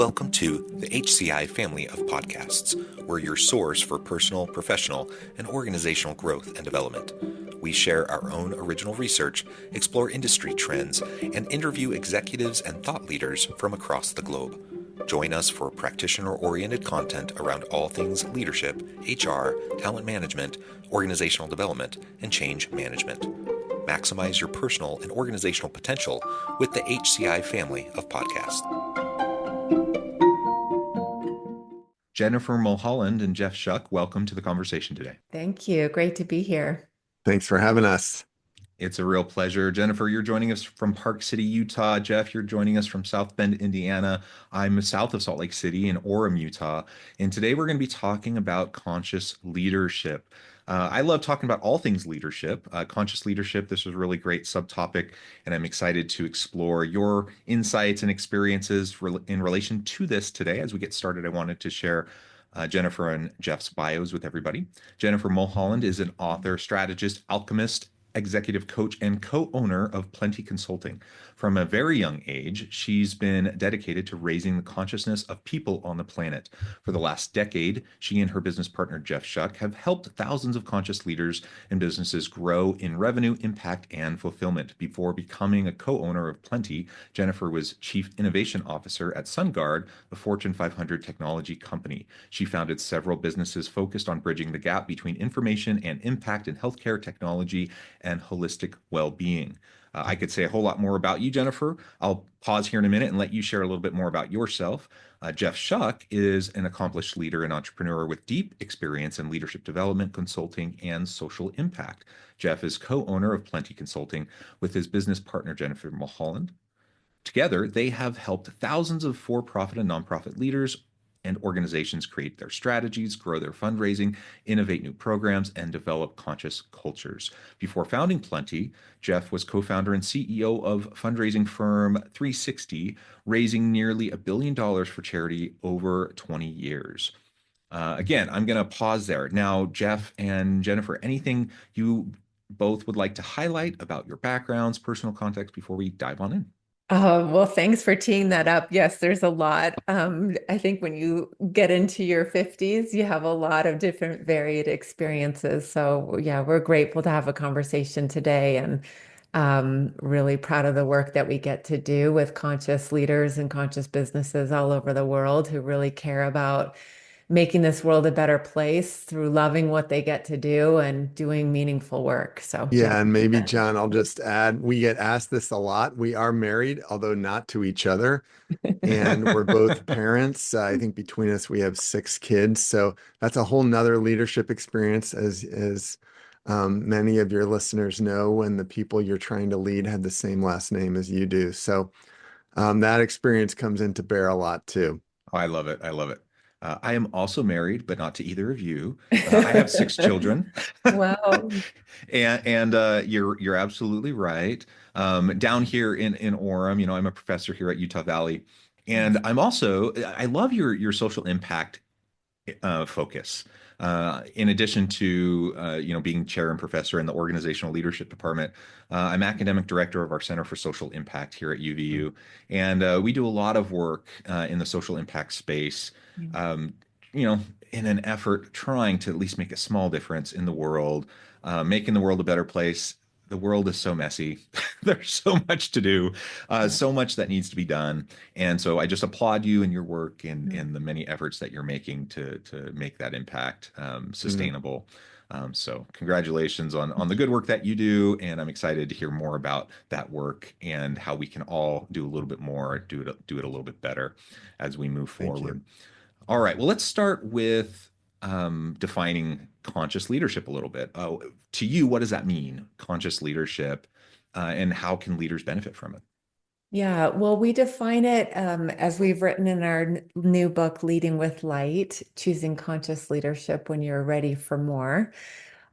Welcome to the HCI family of podcasts. We're your source for personal, professional, and organizational growth and development. We share our own original research, explore industry trends, and interview executives and thought leaders from across the globe. Join us for practitioner-oriented content around all things leadership, HR, talent management, organizational development, and change management. Maximize your personal and organizational potential with the HCI family of podcasts. Jennifer Mulholland and Jeff Shuck, welcome to the conversation today. Thank you. Great to be here. Thanks for having us. It's a real pleasure. Jennifer, you're joining us from Park City, Utah. Jeff, you're joining us from South Bend, Indiana. I'm south of Salt Lake City in Orem, Utah. And today we're going to be talking about conscious leadership. I love talking about all things leadership, conscious leadership. This was a really great subtopic, and I'm excited to explore your insights and experiences in relation to this today. As we get started, I wanted to share Jennifer and Jeff's bios with everybody. Jennifer Mulholland is an author, strategist, alchemist, executive coach, and co-owner of Plenty Consulting. From a very young age, she's been dedicated to raising the consciousness of people on the planet. For the last decade, she and her business partner, Jeff Shuck, have helped thousands of conscious leaders and businesses grow in revenue, impact, and fulfillment. Before becoming a co-owner of Plenty, Jennifer was Chief Innovation Officer at SunGard, a Fortune 500 technology company. She founded several businesses focused on bridging the gap between information and impact in healthcare technology and holistic well-being. I could say a whole lot more about you, Jennifer. I'll pause here in a minute and let you share a little bit more about yourself. Jeff Shuck is an accomplished leader and entrepreneur with deep experience in leadership development, consulting, and social impact. Jeff is co-owner of Plenty Consulting with his business partner, Jennifer Mulholland. Together, they have helped thousands of for-profit and nonprofit leaders and organizations create their strategies, grow their fundraising, innovate new programs, and develop conscious cultures. Before founding Plenty, Jeff was co-founder and CEO of fundraising firm 360, raising nearly $1 billion for charity over 20 years. Again, I'm going to pause there. Now, Jeff and Jennifer, anything you both would like to highlight about your backgrounds, personal context before we dive on in? Well, thanks for teeing that up. Yes, there's a lot. I think when you get into your 50s, you have a lot of different varied experiences. So yeah, we're grateful to have a conversation today and really proud of the work that we get to do with conscious leaders and conscious businesses all over the world who really care about making this world a better place through loving what they get to do and doing meaningful work. So yeah, and maybe John, I'll just add, we get asked this a lot. We are married, although not to each other, and we're both parents. I think between us we have 6 kids, so that's a whole nother leadership experience, as many of your listeners know, when the people you're trying to lead had the same last name as you do. So that experience comes into bear a lot too. Oh, I love it. I love it. I am also married, but not to either of you. I have 6 children. Wow. And you're absolutely right. Down here in Orem, I'm a professor here at Utah Valley, and I love your social impact focus. In addition to being chair and professor in the organizational leadership department, I'm academic director of our Center for Social Impact here at UVU, and we do a lot of work in the social impact space. In an effort trying to at least make a small difference in the world, making the world a better place. The world is so messy. There's so much to do, so much that needs to be done. And so I just applaud you and your work and the many efforts that you're making to make that impact sustainable. So congratulations on the good work that you do. And I'm excited to hear more about that work and how we can all do a little bit more, do it a little bit better as we move forward. All right, well, let's start with defining conscious leadership a little bit. To you, what does that mean, conscious leadership, and how can leaders benefit from it? Yeah, well, we define it as we've written in our new book, Leading with Light, Choosing Conscious Leadership When You're Ready for More,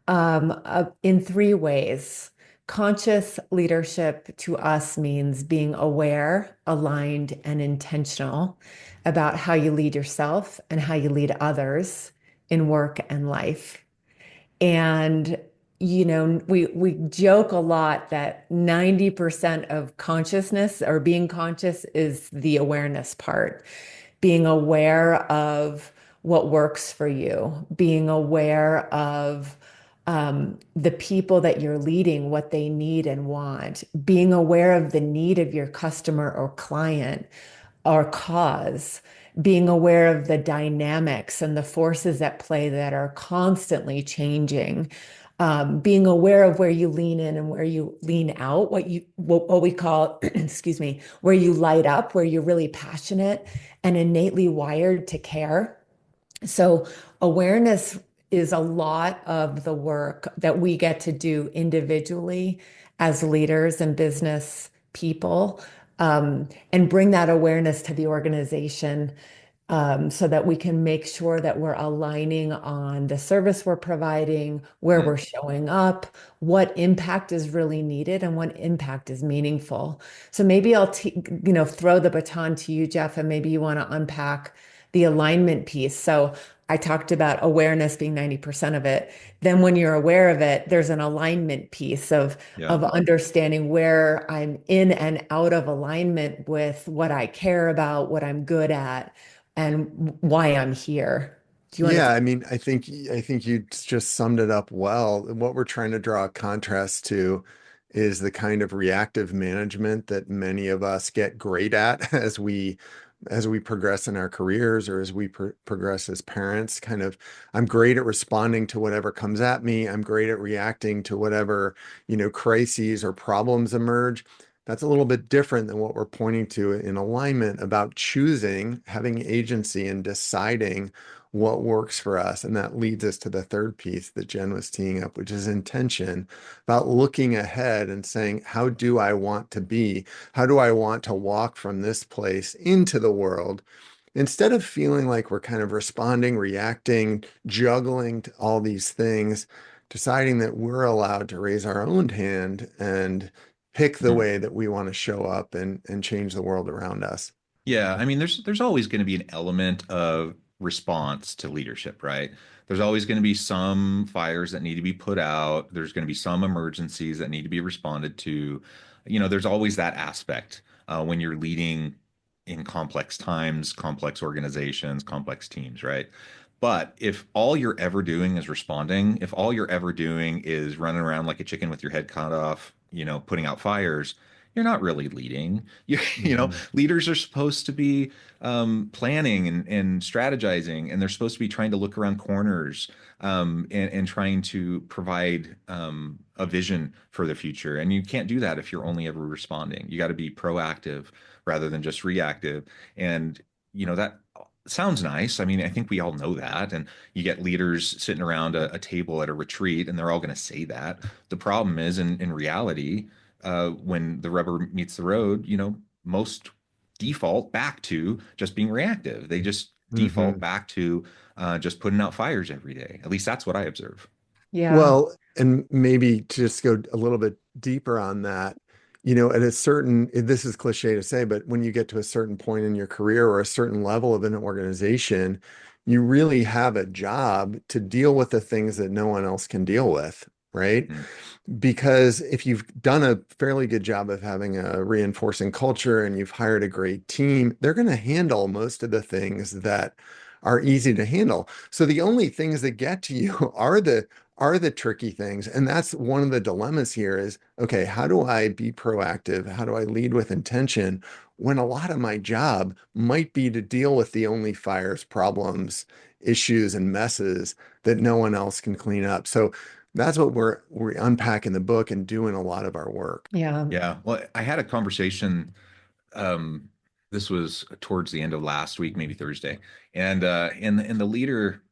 in 3 ways. Conscious leadership to us means being aware, aligned, and intentional about how you lead yourself and how you lead others in work and life. And we joke a lot that 90% of consciousness or being conscious is the awareness part. being aware of what works for you, being aware of the people that you're leading, what they need and want, being aware of the need of your customer or client or cause, being aware of the dynamics and the forces at play that are constantly changing, being aware of where you lean in and where you lean out, what we call, excuse me, where you light up, where you're really passionate and innately wired to care. So awareness is a lot of the work that we get to do individually as leaders and business people, and bring that awareness to the organization, so that we can make sure that we're aligning on the service we're providing, where Mm. we're showing up, what impact is really needed, and what impact is meaningful. So maybe throw the baton to you, Jeff, and maybe you want to unpack the alignment piece. So I talked about awareness being 90% of it. Then when you're aware of it, there's an alignment piece Yeah. of understanding where I'm in and out of alignment with what I care about, what I'm good at, and why I'm here. Do you want Yeah, to? I mean, I think you just summed it up well. What we're trying to draw a contrast to is the kind of reactive management that many of us get great at as we progress in our careers or as we progress as parents. Kind of, I'm great at responding to whatever comes at me. I'm great at reacting to whatever, crises or problems emerge. That's a little bit different than what we're pointing to in alignment about choosing, having agency and deciding what works for us. And that leads us to the third piece that Jen was teeing up, which is intention, about looking ahead and saying, how do I want to be? How do I want to walk from this place into the world? Instead of feeling like we're kind of responding, reacting, juggling to all these things, deciding that we're allowed to raise our own hand and pick the Mm. way that we want to show up and change the world around us. Yeah, I mean, there's always going to be an element of response to leadership, right? There's always going to be some fires that need to be put out. There's going to be some emergencies that need to be responded to. There's always that aspect when you're leading in complex times, complex organizations, complex teams, right? But if all you're ever doing is responding, if all you're ever doing is running around like a chicken with your head cut off, putting out fires, you're not really leading. Mhm. Leaders are supposed to be planning and strategizing, and they're supposed to be trying to look around corners, and trying to provide a vision for the future. And you can't do that if you're only ever responding. You got to be proactive rather than just reactive. And that sounds nice. I mean, I think we all know that. And you get leaders sitting around a table at a retreat, and they're all going to say that. The problem is, in reality, when the rubber meets the road, most default back to just being reactive. They just default Mhm. back to just putting out fires every day. At least that's what I observe. Yeah. Well, and maybe to just go a little bit deeper on that, at a certain, this is cliche to say, but when you get to a certain point in your career or a certain level of an organization, you really have a job to deal with the things that no one else can deal with, right? Mm. Because if you've done a fairly good job of having a reinforcing culture and you've hired a great team, they're going to handle most of the things that are easy to handle. So the only things that get to you are the tricky things. And that's one of the dilemmas here is, okay, how do I be proactive? How do I lead with intention when a lot of my job might be to deal with the only fires, problems, issues, and messes that no one else can clean up? So that's what we're unpacking the book and doing a lot of our work. Yeah. Yeah. Well, I had a conversation. Um, this was towards the end of last week, maybe Thursday, and the leader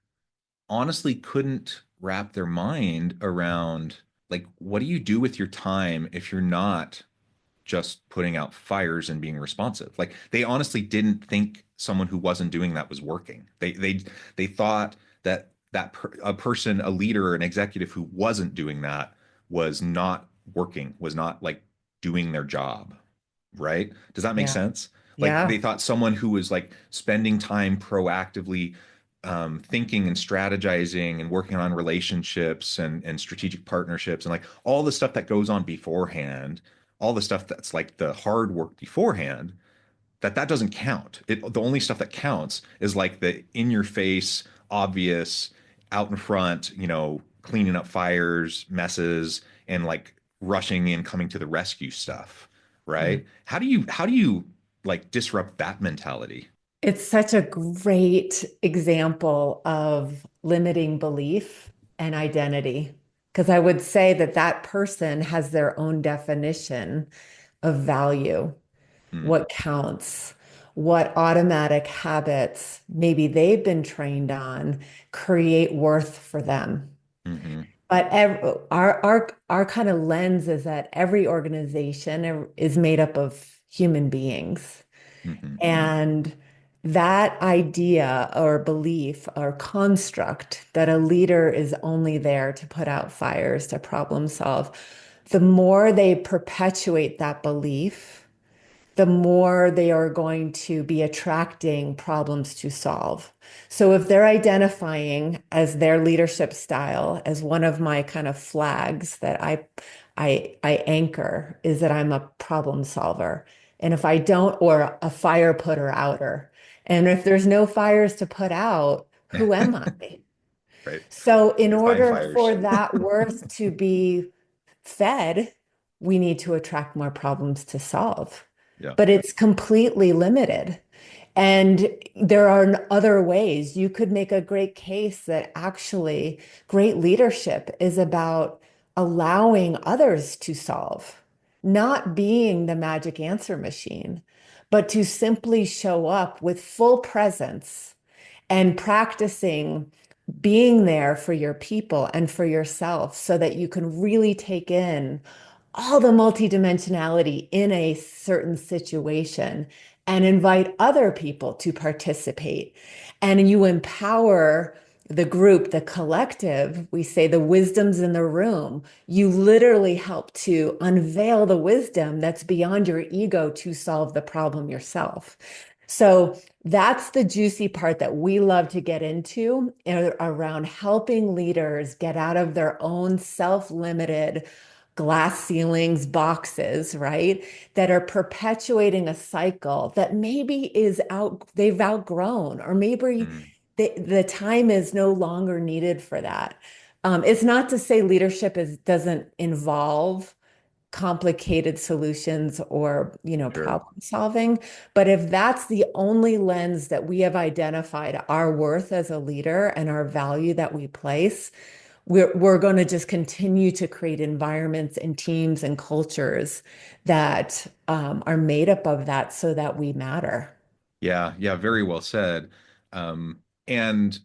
honestly couldn't wrap their mind around, like, what do you do with your time if you're not just putting out fires and being responsive? Like, they honestly didn't think someone who wasn't doing that was working. They thought that a person, a leader, an executive who wasn't doing that was not working, was not like doing their job, right? Does that make Yeah. sense? Like, they Yeah. thought someone who was like spending time proactively thinking and strategizing and working on relationships and strategic partnerships and like all the stuff that goes on beforehand, all the stuff that's like the hard work beforehand, that doesn't count. The only stuff that counts is like the in your face, obvious, out in front, cleaning up fires, messes, and like rushing in, coming to the rescue stuff, Yeah. right? How do you like disrupt that mentality? It's such a great example of limiting belief and identity. Because I would say that that person has their own definition of value, Mm, what counts, what automatic habits maybe they've been trained on create worth for them. hmm But our kind of lens is that every organization is made up of human beings. hmm And that idea or belief or construct that a leader is only there to put out fires, to problem solve, the more they perpetuate that belief, the more they are going to be attracting problems to solve. So if they're identifying as their leadership style as one of my kind of flags that I anchor is that I'm a problem solver. And if I don't, or a fire putter outer, and if there's no fires to put out, who am I? Right. So, in You're fighting order fires. for that worth to be fed, we need to attract more problems to solve. Yeah. But it's completely limited. And there are other ways. You could make a great case that actually great leadership is about allowing others to solve, not being the magic answer machine, but to simply show up with full presence and practicing being there for your people and for yourself so that you can really take in all the multidimensionality in a certain situation and invite other people to participate. And you empower the group, the collective, we say the wisdom's in the room. You literally help to unveil the wisdom that's beyond your ego to solve the problem yourself. So that's the juicy part that we love to get into around helping leaders get out of their own self-limited glass ceilings, boxes, right? That are perpetuating a cycle that maybe they've outgrown, or maybe Mm, the time is no longer needed for that. It's not to say leadership doesn't involve complicated solutions or sure. problem solving, but if that's the only lens that we have identified our worth as a leader and our value that we place, we're going to just continue to create environments and teams and cultures that are made up of that so that we matter. Yeah, yeah, very well said. And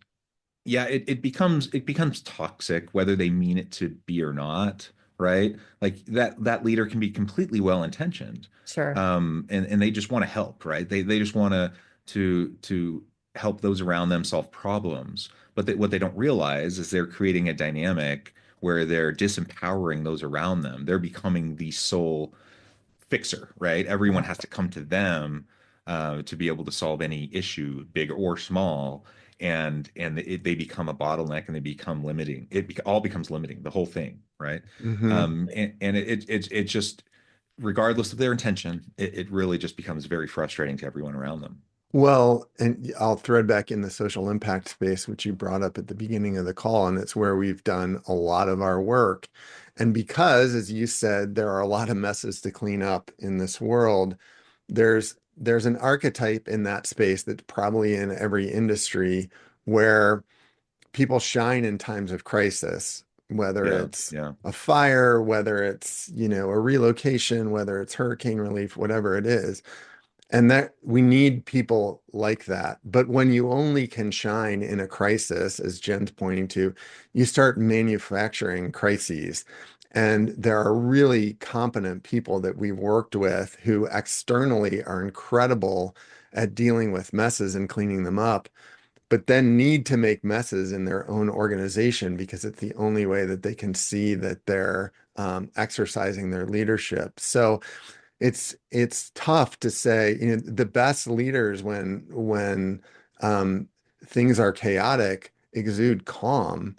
yeah, it becomes toxic whether they mean it to be or not, right? Like that leader can be completely well intentioned, Sure. and they just want to help, right? They just want to help those around them solve problems, but what they don't realize is they're creating a dynamic where they're disempowering those around them. They're becoming the sole fixer, right? Everyone has to come to them to be able to solve any issue, big or small, and they become a bottleneck and they become limiting. All becomes limiting, the whole thing, right? Hmm. And it just, regardless of their intention, it really just becomes very frustrating to everyone around them. Well, and I'll thread back in the social impact space, which you brought up at the beginning of the call, and it's where we've done a lot of our work. And because, as you said, there are a lot of messes to clean up in this world, there's an archetype in that space that's probably in every industry where people shine in times of crisis, whether Yeah, it's yeah. a fire, whether it's, a relocation, whether it's hurricane relief, whatever it is. And that we need people like that. But when you only can shine in a crisis, as Jen's pointing to, you start manufacturing crises. And there are really competent people that we've worked with who externally are incredible at dealing with messes and cleaning them up, but then need to make messes in their own organization because it's the only way that they can see that they're exercising their leadership. So it's tough to say, the best leaders when things are chaotic exude calm.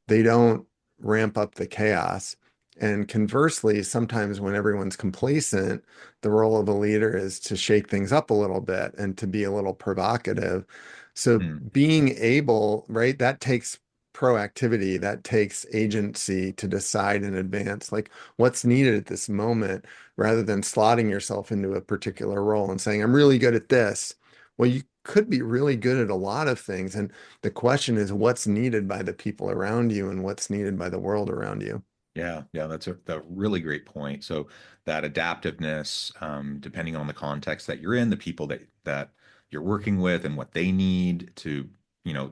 They don't ramp up the chaos. And conversely, sometimes when everyone's complacent, the role of a leader is to shake things up a little bit and to be a little provocative. So Mm. being able, right, that takes proactivity, that takes agency to decide in advance, like what's needed at this moment, rather than slotting yourself into a particular role and saying, I'm really good at this. Well, you could be really good at a lot of things. And the question is what's needed by the people around you and what's needed by the world around you. Yeah, yeah, that's a really great point. So that adaptiveness, depending on the context that you're in, the people that you're working with and what they need to,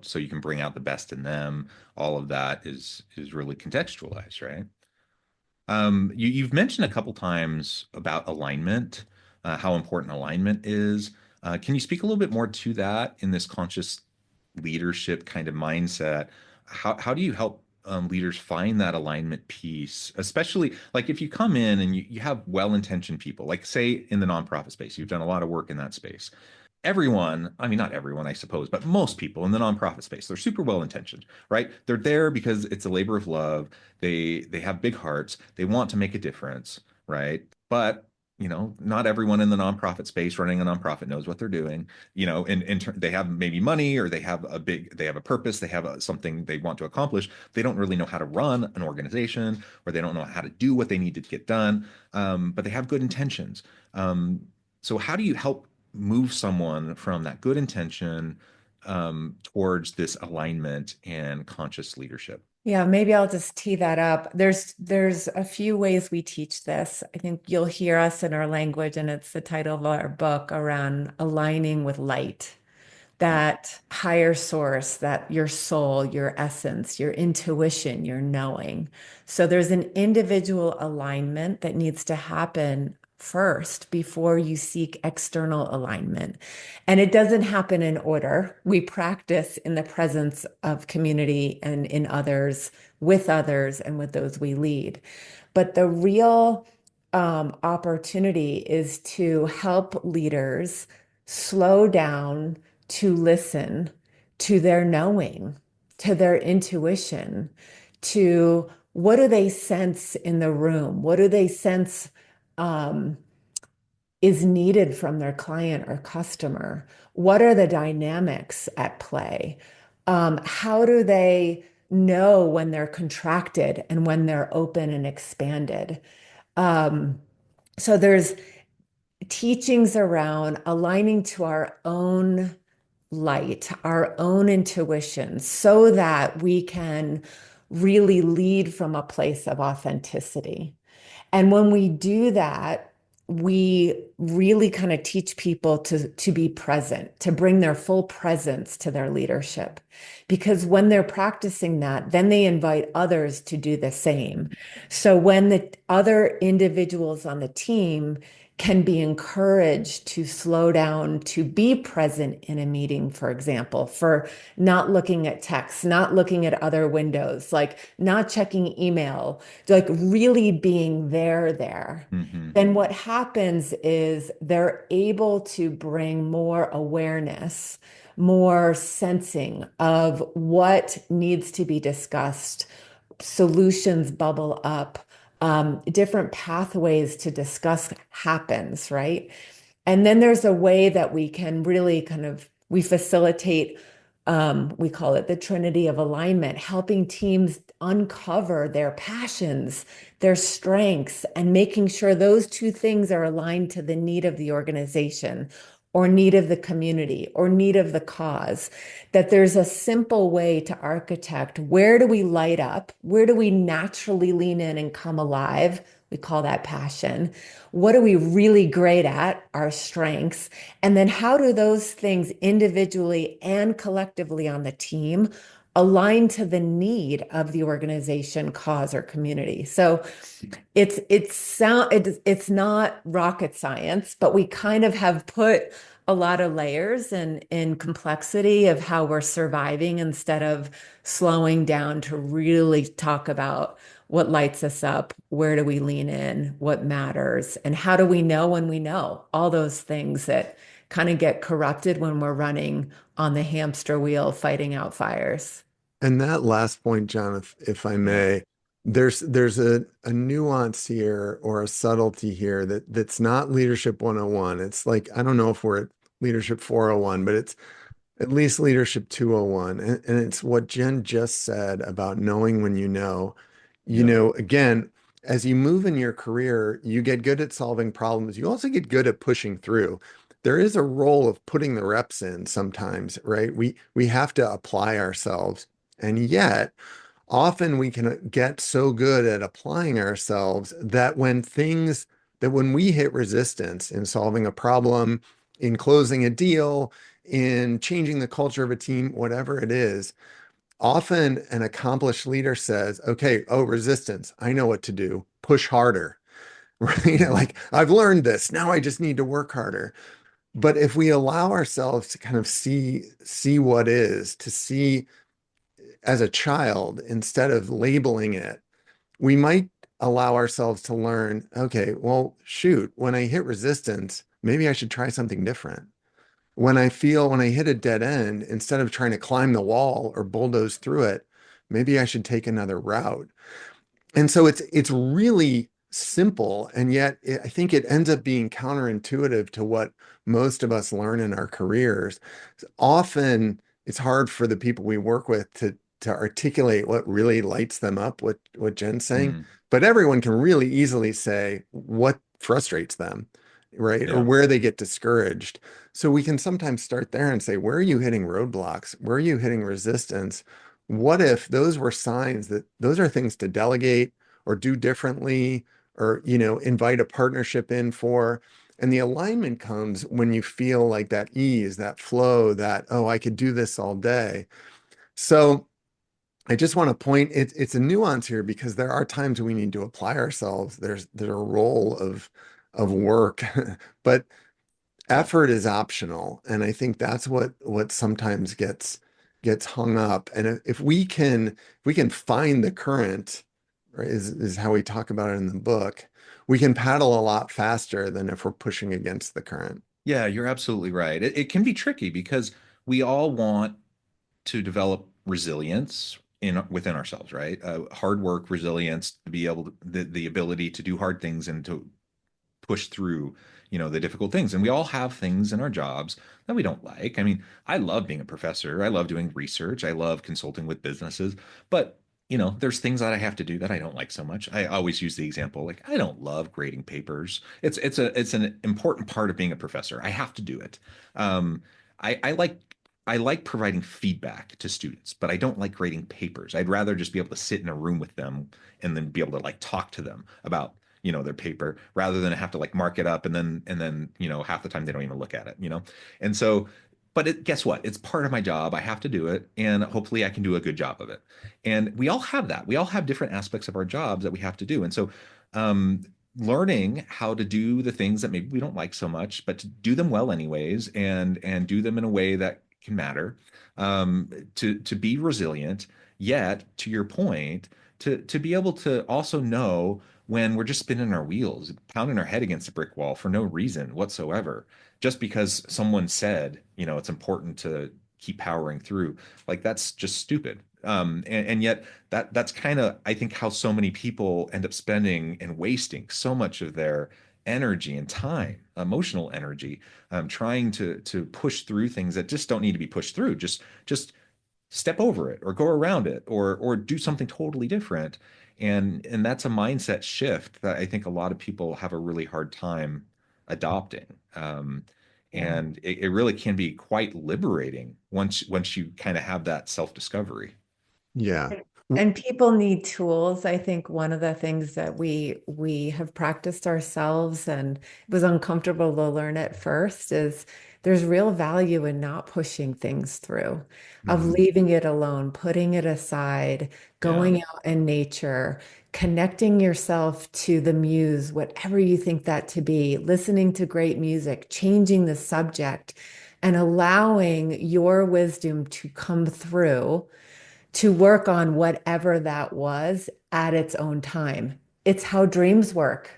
so you can bring out the best in them, all of that is really contextualized, right? You've mentioned a couple times about alignment, how important alignment is. Can you speak a little bit more to that in this conscious leadership kind of mindset? How do you help leaders find that alignment piece, especially like if you come in and you have well-intentioned people, like say in the nonprofit space, you've done a lot of work in that space. Everyone, I mean, not everyone, I suppose, but most people in the nonprofit space, they're super well intentioned, right? They're there because it's a labor of love. They have big hearts. They want to make a difference, right? But not everyone in the nonprofit space running a nonprofit knows what they're doing. They have maybe money or they have a purpose, they have something they want to accomplish. They don't really know how to run an organization, or they don't know how to do what they need to get done. But they have good intentions. So how do you help move someone from that good intention towards this alignment and conscious leadership? Yeah, maybe I'll just tee that up. There's a few ways we teach this. I think you'll hear us in our language, and it's the title of our book around aligning with light, that higher source, that your soul, your essence, your intuition, your knowing. So there's an individual alignment that needs to happen first before you seek external alignment. And it doesn't happen in order. We practice in the presence of community and in others, and with those we lead. But the real opportunity is to help leaders slow down, to listen to their knowing, to their intuition, to what do they sense in the room? What do they sense um, is needed from their client or customer? What are the dynamics at play? How do they know when they're contracted and when they're open and expanded? Um, so there's teachings around aligning to our own light, our own intuition, so that we can really lead from a place of authenticity. And when we do that, we really kind of teach people to be present, to bring their full presence to their leadership. Because when they're practicing that, then they invite others to do the same. So when the other individuals on the team can be encouraged to slow down, to be present in a meeting, for example, for not looking at text, not looking at other windows, like not checking email, like really being there. Hmm. Then what happens is they're able to bring more awareness, more sensing of what needs to be discussed, solutions bubble up, different pathways to discuss happens, right? And then there's a way that we can really we facilitate, we call it the Trinity of Alignment, helping teams uncover their passions, their strengths, and making sure those two things are aligned to the need of the organization or need of the community or need of the cause. That there's a simple way to architect, where do we light up? Where do we naturally lean in and come alive? We call that passion. What are we really great at? Our strengths. And then how do those things individually and collectively on the team align to the need of the organization, cause, or community? So it's not rocket science, but we kind of have put a lot of layers and in complexity of how we're surviving instead of slowing down to really talk about what lights us up, where do we lean in, what matters, and how do we know when we know, all those things that kind of get corrupted when we're running on the hamster wheel fighting out fires. And that last point, John, if I Yeah. may, there's a nuance here or a subtlety here that's not leadership 101. It's like, I don't know if we're at leadership 401, but it's at least leadership 201. And it's what Jen just said about knowing when you know. You Yep. know, again, as you move in your career, you get good at solving problems. You also get good at pushing through. There is a role of putting the reps in sometimes, right? We have to apply ourselves. And yet, often we can get so good at applying ourselves that when we hit resistance in solving a problem, in closing a deal, in changing the culture of a team, whatever it is, often an accomplished leader says, okay, oh, resistance, I know what to do. Push harder, right? Mhm. Like, I've learned this. Now I just need to work harder. But if we allow ourselves to kind of see what is, to see as a child instead of labeling it, we might allow ourselves to learn, okay, well, shoot, when I hit resistance, maybe I should try something different. When I hit a dead end, instead of trying to climb the wall or bulldoze through it, maybe I should take another route. And so it's really simple, and yet I think it ends up being counterintuitive to what most of us learn in our careers. Often it's hard for the people we work with to articulate what really lights them up, what Jen's saying, Mhm. but everyone can really easily say what frustrates them, right? Or Yeah. where they get discouraged. So we can sometimes start there and say, where are you hitting roadblocks? Where are you hitting resistance? What if those were signs that those are things to delegate or do differently or, invite a partnership in for? And the alignment comes when you feel like that ease, that flow, that, oh, I could do this all day. So I just want to point it's a nuance here because there are times we need to apply ourselves. There's a role of work, but Yeah. effort is optional. And I think that's what sometimes gets hung up. And if we can find the current, right, is how we talk about it in the book, we can paddle a lot faster than if we're pushing against the current. Yeah, you're absolutely right. It can be tricky because we all want to develop resilience in within ourselves, right? Hard work, resilience, to be able to, the ability to do hard things and to push through, the difficult things. And we all have things in our jobs that we don't like. I mean, I love being a professor. I love doing research. I love consulting with businesses, but there's things that I have to do that I don't like so much. I always use the example, like, I don't love grading papers. It's an important part of being a professor. I have to do it. I like providing feedback to students, but I don't like grading papers. I'd rather just be able to sit in a room with them and then be able to like talk to them about their paper rather than have to like mark it up and then half the time they don't even look at it. And so, but guess what, it's part of my job. I have to do it, and hopefully I can do a good job of it. And we all have that. We all have different aspects of our jobs that we have to do. And so um learning how to do the things that maybe we don't like so much, but to do them well anyways, and do them in a way that can matter, to be resilient, yet to your point, to be able to also know when we're just spinning our wheels, pounding our head against a brick wall for no reason whatsoever, just because someone said, it's important to keep powering through. Like, that's just stupid. And yet that's kind of, I think, how so many people end up spending and wasting so much of their energy and time, emotional energy, trying to push through things that just don't need to be pushed through. Just step over it or go around it or do something totally different. And that's a mindset shift that I think a lot of people have a really hard time adopting. Yeah. And it really can be quite liberating once you kind of have that self-discovery. Yeah. And people need tools. I think one of the things that we have practiced ourselves, and it was uncomfortable to learn at first, is there's real value in not pushing things through, of Mhm. leaving it alone, putting it aside, Yeah. going out in nature, connecting yourself to the muse, whatever you think that to be, listening to great music, changing the subject, and allowing your wisdom to come through to work on whatever that was at its own time. It's how dreams work.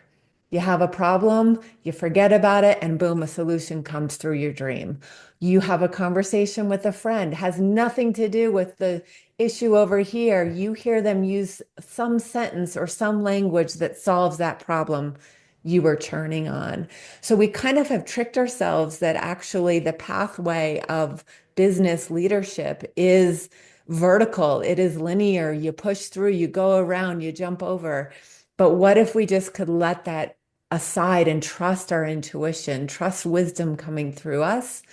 You have a problem, you forget about it, and boom, a solution comes through your dream. You have a conversation with a friend, has nothing to do with the issue over here. You hear them use some sentence or some language that solves that problem you were churning on. So we kind of have tricked ourselves that actually the pathway of business leadership is vertical, it is linear. You push through, you go around, you jump over. But what if we just could let that aside and trust our intuition, trust wisdom coming through us,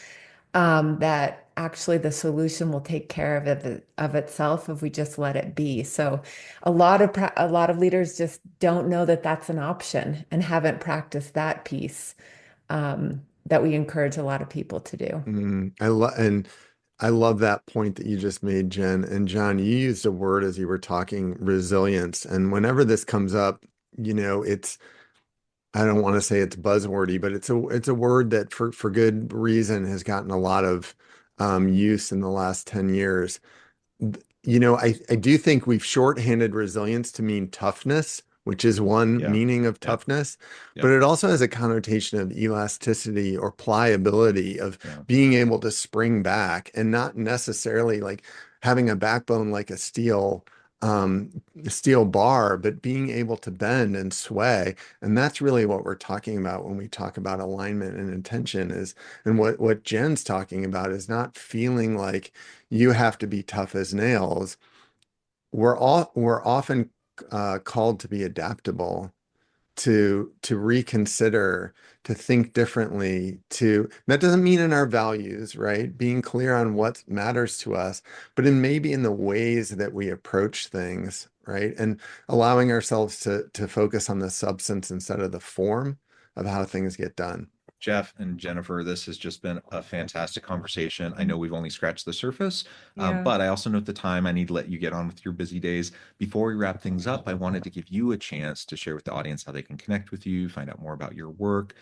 that actually the solution will take care of itself if we just let it be. So a lot of leaders just don't know that that's an option and haven't practiced that piece, that we encourage a lot of people to do. I love that point that you just made, Jen. And John, you used a word as you were talking, resilience. And whenever this comes up, it's I don't want to say it's buzzwordy, but it's a word that for good reason has gotten a lot of use in the last 10 years. I do think we've shorthanded resilience to mean toughness, which is one Yeah. meaning of Yeah. toughness, Yeah. but it also has a connotation of elasticity or pliability, of Yeah. being able to spring back, and not necessarily like having a backbone like a steel bar, but being able to bend and sway. And that's really what we're talking about when we talk about alignment and intention and what Jen's talking about is not feeling like you have to be tough as nails. We're often called to be adaptable, to reconsider, to think differently. That doesn't mean in our values, right? Being clear on what matters to us, but maybe in the ways that we approach things, right? And allowing ourselves to focus on the substance instead of the form of how things get done. Jeff and Jennifer, this has just been a fantastic conversation. I know we've only scratched the surface, Yeah. but I also know at the time I need to let you get on with your busy days. Before we wrap things up, I wanted to give you a chance to share with the audience how they can connect with you, find out more about your work,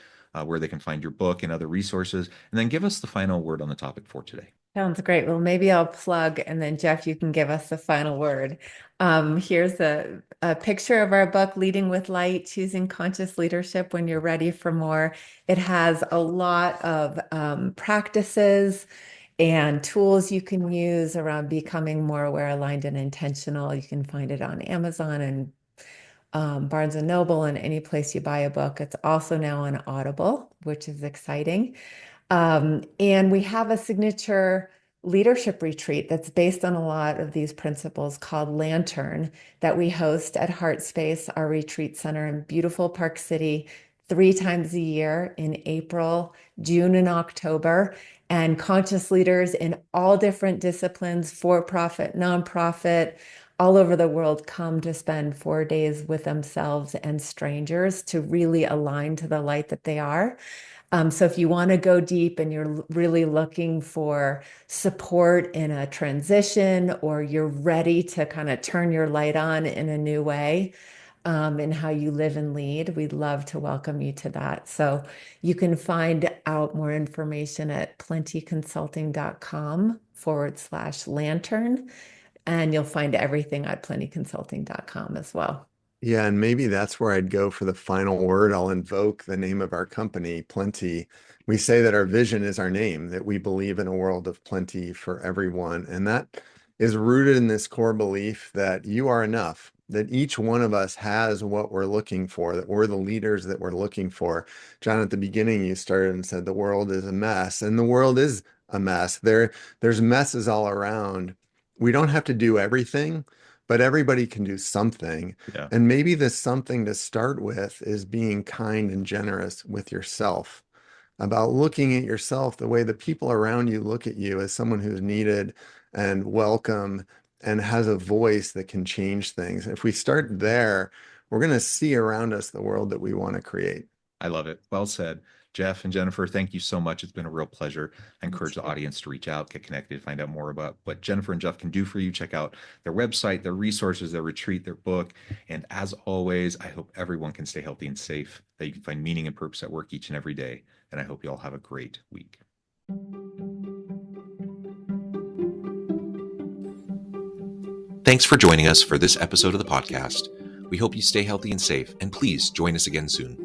where they can find your book and other resources, and then give us the final word on the topic for today. Sounds great. Well, maybe I'll plug and then Jeff, you can give us the final word. Here's a picture of our book, Leading with Light, Choosing Conscious Leadership When You're Ready for More. It has a lot of practices and tools you can use around becoming more aware, aligned, and intentional. You can find it on Amazon and Barnes and Noble and any place you buy a book. It's also now on Audible, which is exciting. And we have a signature leadership retreat that's based on a lot of these principles called Lantern that we host at Heart Space, our retreat center in beautiful Park City, 3 times a year in April, June, and October. And conscious leaders in all different disciplines, for-profit, nonprofit, all over the world come to spend 4 days with themselves and strangers to really align to the light that they are. So if you want to go deep and you're really looking for support in a transition, or you're ready to kind of turn your light on in a new way, in how you live and lead, we'd love to welcome you to that. So you can find out more information at plentyconsulting.com/lantern, and you'll find everything at plentyconsulting.com as well. Yeah, and maybe that's where I'd go for the final word. I'll invoke the name of our company, Plenty. We say that our vision is our name, that we believe in a world of plenty for everyone. And that is rooted in this core belief that you are enough, that each one of us has what we're looking for, that we're the leaders that we're looking for. John, at the beginning, you started and said the world is a mess, and the world is a mess. There's messes all around. We don't have to do everything, but everybody can do something. Yeah. And maybe the something to start with is being kind and generous with yourself, about looking at yourself the way the people around you look at you as someone who's needed and welcome and has a voice that can change things. If we start there, we're going to see around us the world that we want to create. I love it. Well said. Jeff and Jennifer, thank you so much. It's been a real pleasure. I encourage the audience to reach out, get connected, find out more about what Jennifer and Jeff can do for you. Check out their website, their resources, their retreat, their book. And as always, I hope everyone can stay healthy and safe, that you can find meaning and purpose at work each and every day. And I hope you all have a great week. Thanks for joining us for this episode of the podcast. We hope you stay healthy and safe, and please join us again soon.